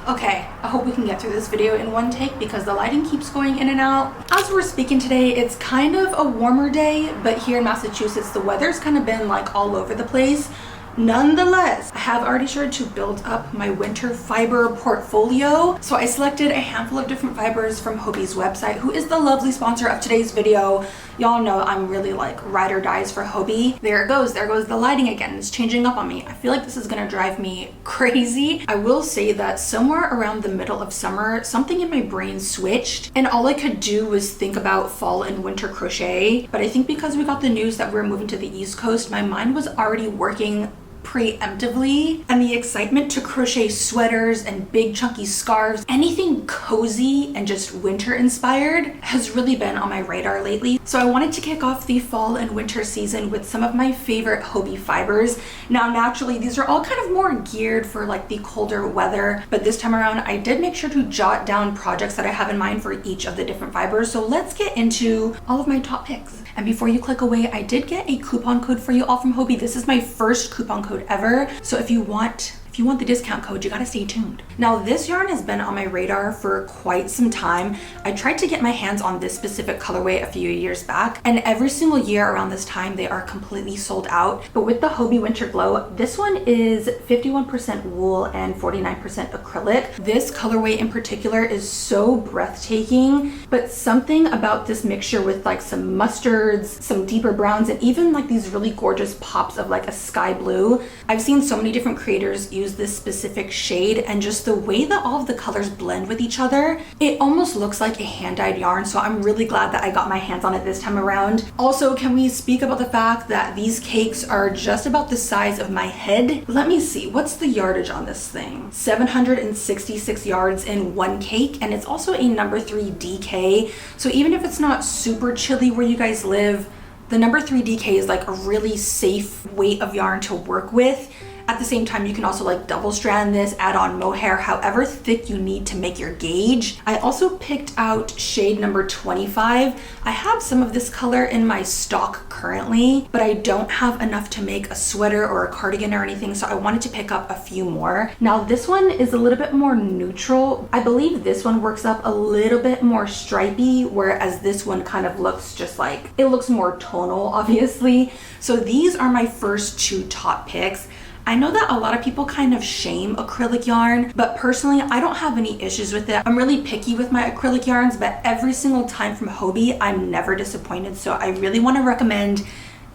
Okay, I hope we can get through this video in one take because the lighting keeps going in and out. As we're speaking today, it's kind of a warmer day, but here in Massachusetts, the weather's kind of been like all over the place. Nonetheless, I have already started to build up my winter fiber portfolio. So I selected a handful of different fibers from Hobie's website, who is the lovely sponsor of today's video. Y'all know I'm really like ride or dies for Hobie. There it goes. There goes the lighting again. It's changing up on me. I feel like this is gonna drive me crazy. I will say that somewhere around the middle of summer, something in my brain switched and all I could do was think about fall and winter crochet. But I think because we got the news that we're moving to the East Coast, my mind was already working preemptively, and the excitement to crochet sweaters and big chunky scarves, anything cozy and just winter inspired, has really been on my radar lately. So I wanted to kick off the fall and winter season with some of my favorite Hobie fibers. Now naturally these are all kind of more geared for like the colder weather, but this time around I did make sure to jot down projects that I have in mind for each of the different fibers. So let's get into all of my top picks. And before you click away, I did get a coupon code for you all from Hobie. This is my first coupon code ever. So if you want the discount code, you gotta stay tuned. Now this yarn has been on my radar for quite some time. I tried to get my hands on this specific colorway a few years back, and every single year around this time they are completely sold out. But with the Hobie Winter Glow, this one is 51% wool and 49% acrylic. This colorway in particular is so breathtaking, but something about this mixture with like some mustards, some deeper browns, and even like these really gorgeous pops of like a sky blue. I've seen so many different creators use this specific shade, and just the way that all of the colors blend with each other, it almost looks like a hand-dyed yarn. So I'm really glad that I got my hands on it this time around. Also, can we speak about the fact that these cakes are just about the size of my head? Let me see, what's the yardage on this thing? 766 yards in one cake, and it's also a number 3 DK. So even if it's not super chilly where you guys live, the number 3 DK is like a really safe weight of yarn to work with. At the same time, you can also like double strand this, add on mohair, however thick you need to make your gauge. I also picked out shade number 25. I have some of this color in my stock currently, but I don't have enough to make a sweater or a cardigan or anything, so I wanted to pick up a few more. Now this one is a little bit more neutral. I believe this one works up a little bit more stripy, whereas this one kind of looks just like, it looks more tonal, obviously. So these are my first 2 top picks. I know that a lot of people kind of shame acrylic yarn, but personally, I don't have any issues with it. I'm really picky with my acrylic yarns, but every single time from Hobie, I'm never disappointed. So I really want to recommend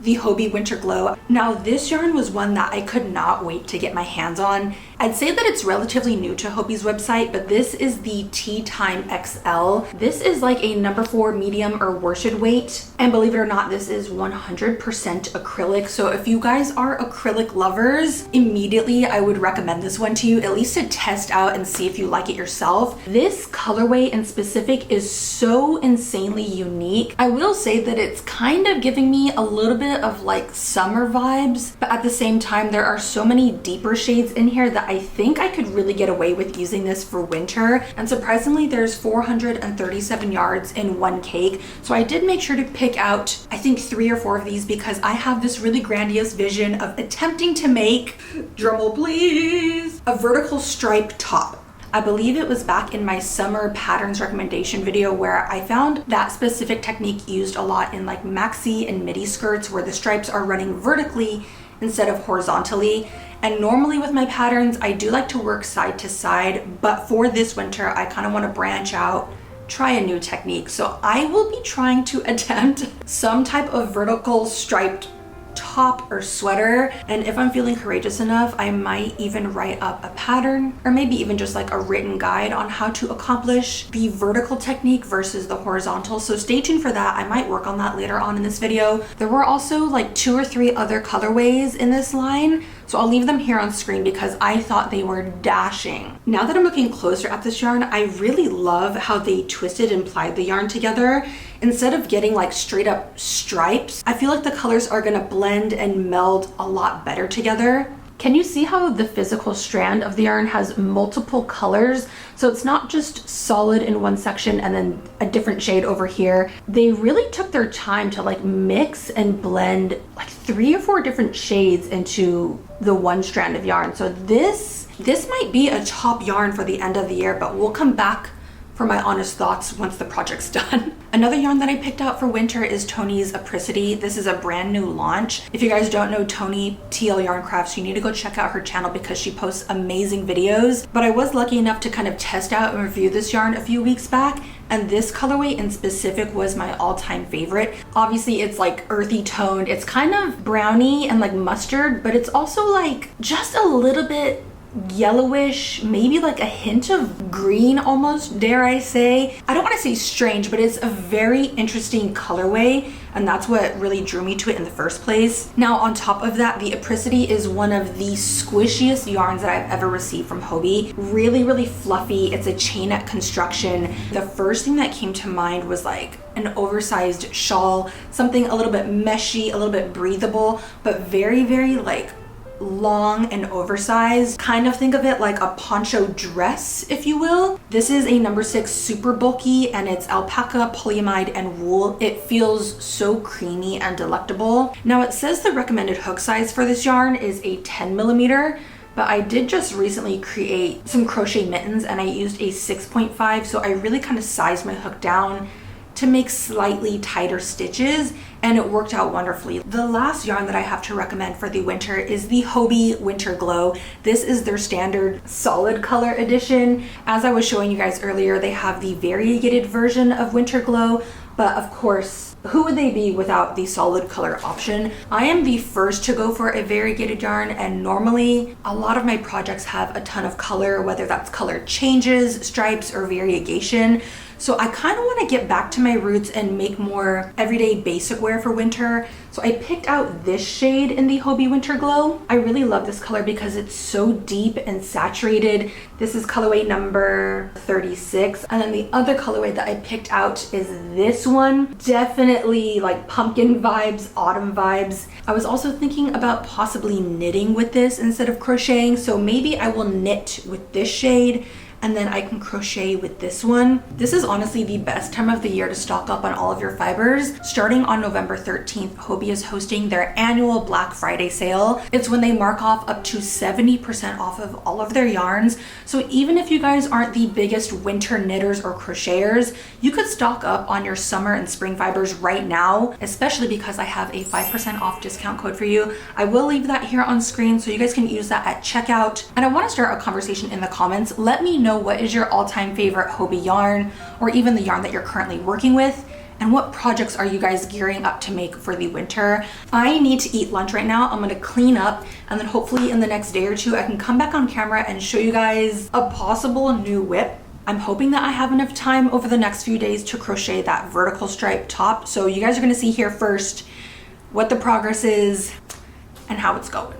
the Hobie Winter Glow. Now this yarn was one that I could not wait to get my hands on. I'd say that it's relatively new to Hobie's website, but this is the Tea Time XL. This is like a number 4 medium or worsted weight. And believe it or not, this is 100% acrylic. So if you guys are acrylic lovers, immediately I would recommend this one to you, at least to test out and see if you like it yourself. This colorway in specific is so insanely unique. I will say that it's kind of giving me a little bit of like summer vibes, but at the same time, there are so many deeper shades in here that I think I could really get away with using this for winter. And surprisingly, there's 437 yards in one cake. So I did make sure to pick out, I think 3 or 4 of these, because I have this really grandiose vision of attempting to make, drumroll please, a vertical stripe top. I believe it was back in my summer patterns recommendation video where I found that specific technique used a lot in like maxi and midi skirts where the stripes are running vertically instead of horizontally. And normally with my patterns, I do like to work side to side, but for this winter, I kind of want to branch out, try a new technique. So I will be trying to attempt some type of vertical striped top or sweater, and if I'm feeling courageous enough, I might even write up a pattern or maybe even just like a written guide on how to accomplish the vertical technique versus the horizontal. So stay tuned for that. I might work on that later on in this video. There were also like 2 or 3 other colorways in this line, so I'll leave them here on screen because I thought they were dashing. Now that I'm looking closer at this yarn, I really love how they twisted and plied the yarn together. Instead of getting like straight up stripes, I feel like the colors are gonna blend and meld a lot better together. Can you see how the physical strand of the yarn has multiple colors? So it's not just solid in one section and then a different shade over here. They really took their time to like mix and blend like 3 or 4 different shades into the one strand of yarn. So this This might be a top yarn for the end of the year, but we'll come back for my honest thoughts once the project's done. Another yarn that I picked out for winter is Tony's Apricity. This is a brand new launch. If you guys don't know Tony, TL Yarn Crafts, you need to go check out her channel because she posts amazing videos. But I was lucky enough to kind of test out and review this yarn a few weeks back, and this colorway in specific was my all-time favorite. Obviously it's like earthy toned, it's kind of browny and like mustard, but it's also like just a little bit yellowish, maybe like a hint of green almost, dare I say. I don't want to say strange, but it's a very interesting colorway, and that's what really drew me to it in the first place. Now on top of that, the Apricity is one of the squishiest yarns that I've ever received from Hobbii. Really fluffy. It's a chainette construction. The first thing that came to mind was like an oversized shawl, something a little bit meshy, a little bit breathable, but very like long and oversized. Kind of think of it like a poncho dress, if you will. This is a number 6 super bulky, and it's alpaca, polyamide, and wool. It feels so creamy and delectable. Now it says the recommended hook size for this yarn is a 10 millimeter, but I did just recently create some crochet mittens and I used a 6.5, so I really kind of sized my hook down to make slightly tighter stitches, and it worked out wonderfully. The last yarn that I have to recommend for the winter is the Hobbii Winter Glow. This is their standard solid color edition. As I was showing you guys earlier, they have the variegated version of Winter Glow, but of course, who would they be without the solid color option? I am the first to go for a variegated yarn, and normally a lot of my projects have a ton of color, whether that's color changes, stripes, or variegation. So I kind of want to get back to my roots and make more everyday basic wear for winter. So I picked out this shade in the Hobbii Winter Glow. I really love this color because it's so deep and saturated. This is colorway number 36. And then the other colorway that I picked out is this one. Definitely like pumpkin vibes, autumn vibes. I was also thinking about possibly knitting with this instead of crocheting. So maybe I will knit with this shade, and then I can crochet with this one. This is honestly the best time of the year to stock up on all of your fibers. Starting on November 13th, Hobbii is hosting their annual Black Friday sale. It's when they mark off up to 70% off of all of their yarns. So even if you guys aren't the biggest winter knitters or crocheters, you could stock up on your summer and spring fibers right now, especially because I have a 5% off discount code for you. I will leave that here on screen so you guys can use that at checkout. And I want to start a conversation in the comments. Let me know what is your all-time favorite Hobbii yarn, or even the yarn that you're currently working with, and what projects are you guys gearing up to make for the winter. I need to eat lunch right now. I'm gonna clean up, and then hopefully in the next day or two I can come back on camera and show you guys a possible new whip. I'm hoping that I have enough time over the next few days to crochet that vertical stripe top. So you guys are gonna see here first what the progress is and how it's going.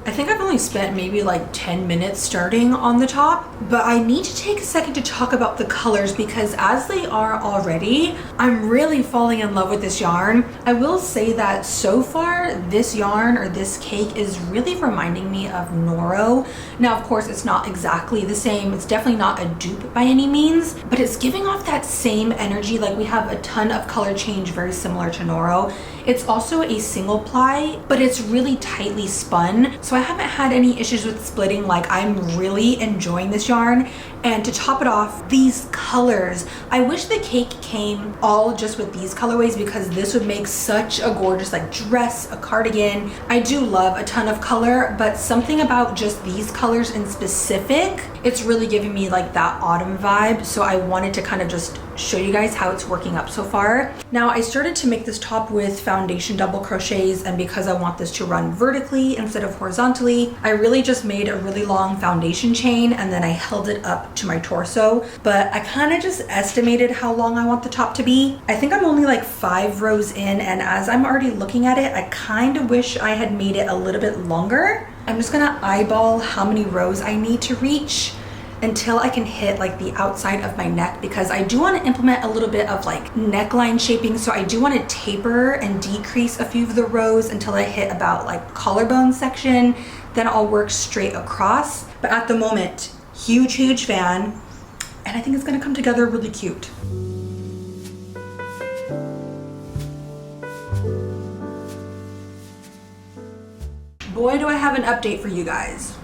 I think I've only spent maybe like 10 minutes starting on the top, but I need to take a second to talk about the colors because as they are already, I'm really falling in love with this yarn. I will say that so far, this yarn or this cake is really reminding me of Noro. Now, of course, it's not exactly the same. It's definitely not a dupe by any means, but it's giving off that same energy. Like we have a ton of color change very similar to Noro. It's also a single ply, but it's really tightly spun. So I haven't had any issues with splitting. Like I'm really enjoying this yarn. And to top it off, these colors. I wish the cake came all just with these colorways because this would make such a gorgeous like dress, a cardigan. I do love a ton of color, but something about just these colors in specific, it's really giving me like that autumn vibe. So I wanted to kind of just show you guys how it's working up so far. Now I started to make this top with foundation double crochets, and because I want this to run vertically instead of horizontally, I really just made a really long foundation chain and then I held it up to my torso. But I kind of just estimated how long I want the top to be. I think I'm only like 5 rows in, and as I'm already looking at it, I kind of wish I had made it a little bit longer. I'm just gonna eyeball how many rows I need to reach until I can hit like the outside of my neck, because I do want to implement a little bit of like neckline shaping. So I do want to taper and decrease a few of the rows until I hit about like collarbone section. Then I'll work straight across. But at the moment, huge fan, and I think it's gonna come together really cute. boy, do I have an update for you guys.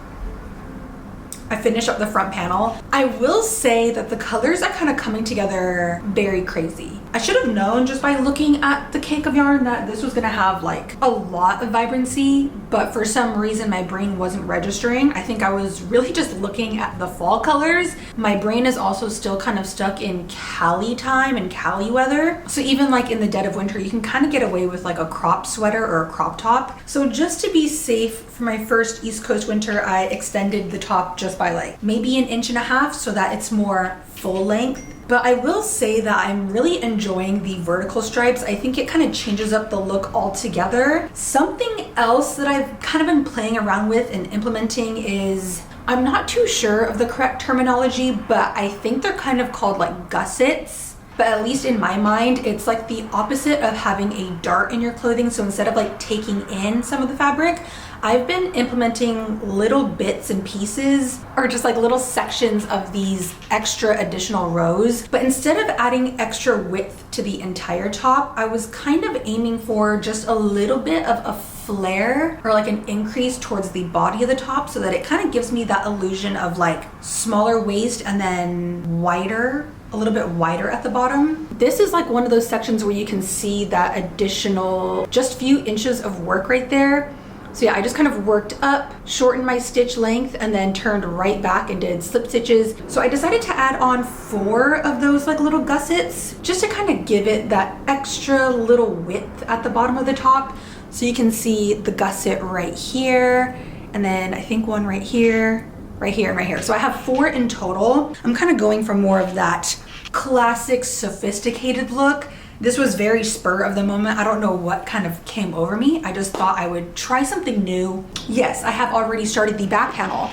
I finished up the front panel. I will say that the colors are kind of coming together very crazy. I should have known just by looking at the cake of yarn that this was gonna have like a lot of vibrancy, but for some reason my brain wasn't registering. I think I was really just looking at the fall colors. My brain is also still kind of stuck in Cali time and Cali weather. So even like in the dead of winter, you can kind of get away with like a crop sweater or a crop top. So just to be safe for my first East Coast winter, I extended the top just by like maybe 1.5 inches so that it's more full length. But I will say that I'm really enjoying the vertical stripes. I think it kind of changes up the look altogether. Something else that I've kind of been playing around with and implementing is, I'm not too sure of the correct terminology, but I think they're kind of called like gussets. But at least in my mind, it's like the opposite of having a dart in your clothing. So instead of like taking in some of the fabric, I've been implementing little bits and pieces or just like little sections of these extra additional rows. But instead of adding extra width to the entire top, I was kind of aiming for just a little bit of a flare or like an increase towards the body of the top so that it kind of gives me that illusion of like smaller waist and then wider, a little bit wider at the bottom. This is like one of those sections where you can see that additional just few inches of work right there. So yeah, I just kind of worked up, shortened my stitch length, and then turned right back and did slip stitches. So I decided to add on 4 of those like little gussets just to kind of give it that extra little width at the bottom of the top. So you can see the gusset right here, and then I think one right here, right here, and right here. So I have 4 in total. I'm kind of going for more of that classic sophisticated look. This was very spur of the moment. I don't know what kind of came over me. I just thought I would try something new. Yes, I have already started the back panel.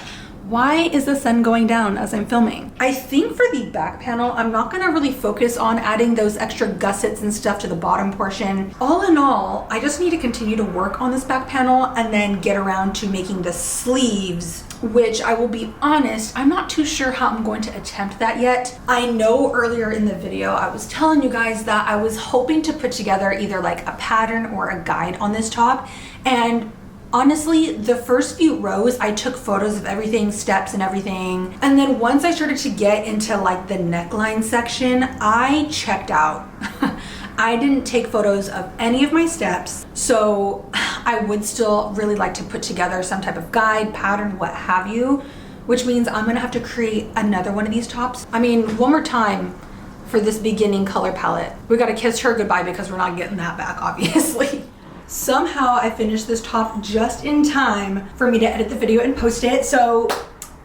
Why is the sun going down as I'm filming? I think for the back panel, I'm not gonna really focus on adding those extra gussets and stuff to the bottom portion. All in all, I just need to continue to work on this back panel and then get around to making the sleeves, which I will be honest, I'm not too sure how I'm going to attempt that yet. I know earlier in the video, I was telling you guys that I was hoping to put together either like a pattern or a guide on this top. And honestly, the first few rows, I took photos of everything, steps and everything. And then once I started to get into like the neckline section, I checked out. I didn't take photos of any of my steps, so I would still really like to put together some type of guide, pattern, what have you, which means I'm gonna have to create another one of these tops. I mean, one more time for this beginning color palette. We gotta kiss her goodbye because we're not getting that back, obviously. Somehow I finished this top just in time for me to edit the video and post it, so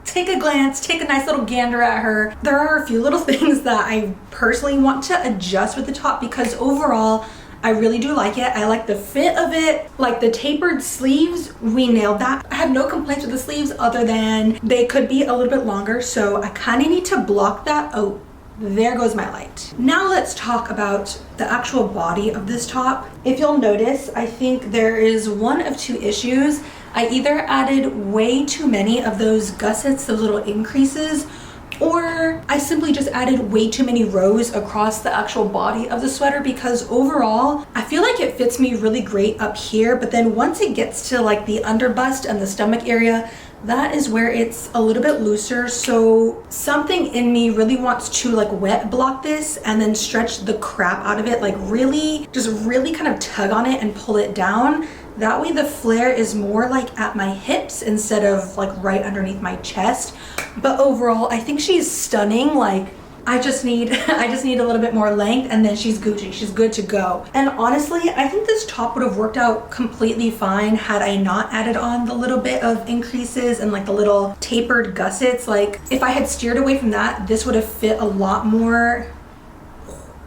take a glance, take a nice little gander at her. There are a few little things that I personally want to adjust with the top because overall, I really do like it. I like the fit of it. Like the tapered sleeves, we nailed that. I have no complaints with the sleeves other than they could be a little bit longer, so I kind of need to block that. Oh, there goes my light. Now let's talk about the actual body of this top. If you'll notice, I think there is one of 2 issues. I either added way too many of those gussets, those little increases, or I simply just added way too many rows across the actual body of the sweater because overall, I feel like it fits me really great up here, but then once it gets to like the underbust and the stomach area, that is where it's a little bit looser. So something in me really wants to like wet block this and then stretch the crap out of it, like really, just really kind of tug on it and pull it down. That way the flare is more like at my hips instead of like right underneath my chest. But overall, I think she's stunning. Like I just need a little bit more length and then she's Gucci, she's good to go. And honestly, I think this top would have worked out completely fine had I not added on the little bit of increases and like the little tapered gussets. Like if I had steered away from that, this would have fit a lot more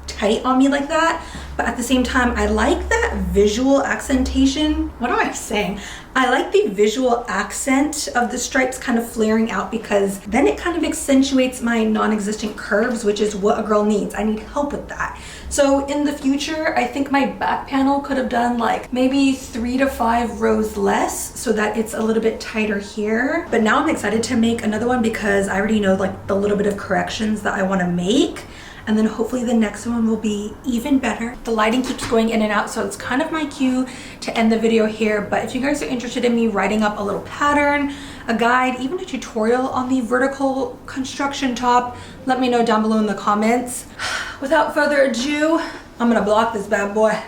tight on me like that. But at the same time, I like that visual accentation. What am I saying? I like the visual accent of the stripes kind of flaring out because then it kind of accentuates my non-existent curves, which is what a girl needs. I need help with that. So in the future, I think my back panel could have done like maybe 3 to 5 rows less so that it's a little bit tighter here. But now I'm excited to make another one because I already know like the little bit of corrections that I want to make. and then hopefully the next one will be even better. The lighting keeps going in and out, so it's kind of my cue to end the video here. But if you guys are interested in me writing up a little pattern, a guide, even a tutorial on the vertical construction top, let me know down below in the comments. Without further ado, I'm gonna block this bad boy.